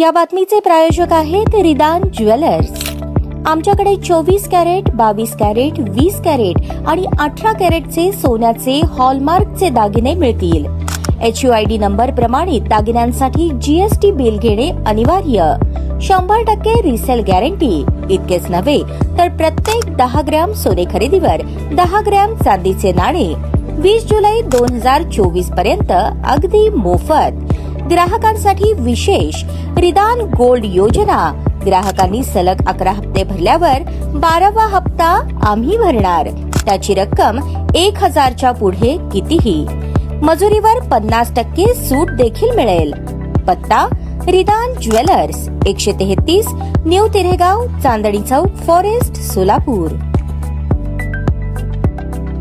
या बातमीचे प्रायोजक आहेत रिदान ज्वेलर्स। आमच्याकडे 24 कॅरेट, 22 कॅरेट, 20 कॅरेट आणि 18 कॅरेटचे सोन्याचे हॉलमार्कचे दागिने मिळतील। HUID नंबर प्रमाणित दागिन्यांसाठी GST बिल घेणे अनिवार्य। 100% रिसेल गॅरंटी। इतकेच नव्हे तर प्रत्येक 10 ग्रॅम सोने खरेदीवर 10 ग्रॅम चांदीचे नाणे 20 जुलै 2024 पर्यंत अगदी मोफत। ग्राहकांसाठी विशेष रिदान गोल्ड योजना। ग्राहकांनी सलग 11 हप्ते भरल्यावर 12वा हप्ता आम्ही भरणार। त्याची रक्कम 1000च्या पुढे कितीही। मजुरीवर 50% सूट देखील मिळेल। पत्ता रिदान jewellers, 133 new तिरेगाव, Chandni Chowk, forest, Solapur.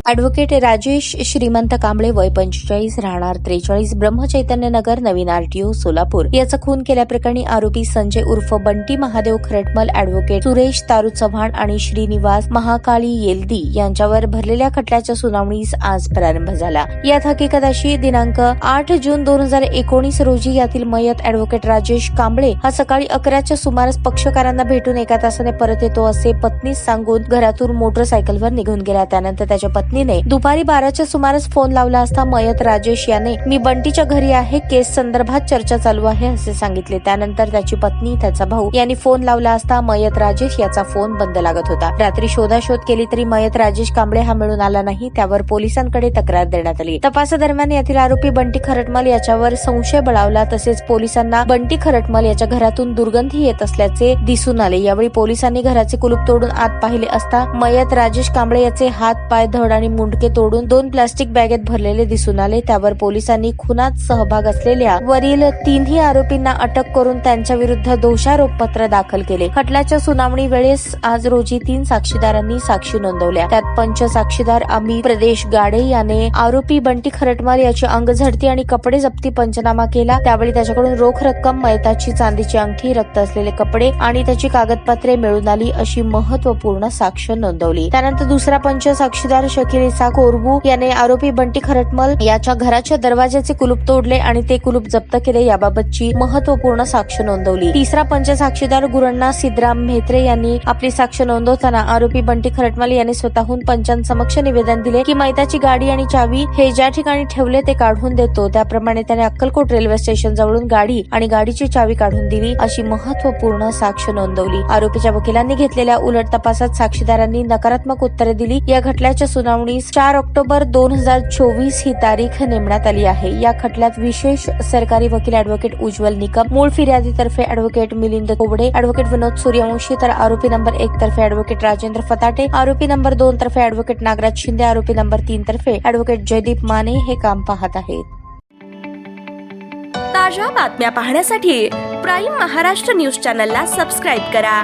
Advocate Rajesh श्रीमंत कांबळे, वय 45, राहणार 43, ब्रह्मचैतन्य नगर, नवीन RTO, सोलापूर याचा खून केल्याप्रकरणी आरोपी संजय उर्फ बंटी महादेव खरटमल, ॲडव्होकेट सुरेश तारू चव्हाण आणि श्रीनिवास महाकाळी येलदी यांच्यावर भरलेल्या खटल्याच्या सुनावणीस आज प्रारंभ झाला। यात हकीकत अशी, दिनांक 8 जून 2019 रोजी यातील मयत ॲडव्होकेट राजेश कांबळे हा सकाळी 11च्या सुमारास पक्षकारांना भेटून 1 तासाने परत येतो असे पत्नीस सांगून घरातून मोटरसायकलवर निघून गेला। त्यानंतर त्याच्या पत्नीने दुपारी 12च्या सुमारास फोन लावला असता मयत राजेश याने मी बंटीच्या घरी आहे, केस संदर्भात चर्चा चालू आहे असे सांगितले। त्यानंतर त्याची पत्नी, त्याचा भाऊ यांनी फोन लावला असता मयत राजेश याचा फोन बंद लागत होता। रात्री शोधाशोध केली तरी मयत राजेश कांबळे हा मिळून आला नाही। त्यावर पोलिसांकडे तक्रार देण्यात आली। तपासादरम्यान यातील आरोपी बंटी खरटमल याच्यावर संशय बळावला। तसेच पोलिसांना बंटी खरटमल याच्या घरातून दुर्गंधी येत असल्याचे दिसून आले। यावेळी पोलिसांनी घराचे कुलूप तोडून आत पाहिले असता मयत राजेश कांबळे याचे हात, पाय, धड आणि मुंडके तोडून 2 प्लास्टिक बॅगेत भरलेले दिसून आले। त्यावर पोलिसांनी खुनात सहभाग असलेल्या वरील 3ही आरोपींना अटक करून त्यांच्या विरुद्ध दोषारोप पत्र दाखल केले। खटल्याच्या सुनावणी वेळेस आज रोजी 3 साक्षीदारांनी साक्षी नोंदवल्या। त्यात पंच साक्षीदार आम्ही प्रदेश गाडे याने आरोपी बंटी खरटमल याची अंगझडती आणि कपडे जप्ती पंचनामा केला। त्यावेळी त्याच्याकडून रोख रक्कम, मयताची चांदीची अंगठी, रक्त असलेले कपडे आणि त्याची कागदपत्रे मिळून आली अशी महत्वपूर्ण साक्ष नोंदवली। त्यानंतर दुसरा पंच साक्षीदार शकील इसाक कोरबू याने आरोपी बंटी खरटमल याच्या घराच्या दरवाजाचे कुलूप तोडले आणि ते कुलूप जप्त केले याबाबतची महत्वपूर्ण साक्ष नोंदवली। तिसरा पंच साक्षीदार गुरण्णा सिद्धराम म्हेत्रे यांनी आपली साक्ष नोंदवताना आरोपी बंटी खरटमल यांनी स्वतःहून पंचांसमक्ष निवेदन दिले की मयताची गाडी आणि चावी हे ज्या ठिकाणी ठेवले ते काढून देतो। त्याप्रमाणे त्याने अक्कलकोट रेल्वे स्टेशन जवळून गाडी आणि गाडीची चावी काढून दिली अशी महत्वपूर्ण साक्ष नोंदवली। आरोपीच्या वकिलांनी घेतलेल्या उलट तपासात साक्षीदारांनी नकारात्मक उत्तरे दिली। या खटल्याच्या सुनावणीस 4 ऑक्टोबर 2024 ही तारीख नेमण्यात आली आहे। या खटल्यात विशेष सरकारी वकील ॲडव्होकेट उज्ज्वल निकम, मूळ फिर्यादीतर्फे ॲडव्होकेट मिलिंद कोबडे, ॲडव्होकेट विनोद सूर्यवंशी, तर आरोपी नंबर 1 तर्फे ॲडव्होकेट राजेंद्र फताटे, आरोपी नंबर 2 तर्फे ॲडव्होकेट नागराज शिंदे, आरोपी नंबर 3 तर्फे ॲडव्होकेट जयदीप माने हे काम पाहत आहेत। ताज्या बातम्या पाहण्यासाठी प्राईम महाराष्ट्र न्यूज चॅनलला सबस्क्राईब करा।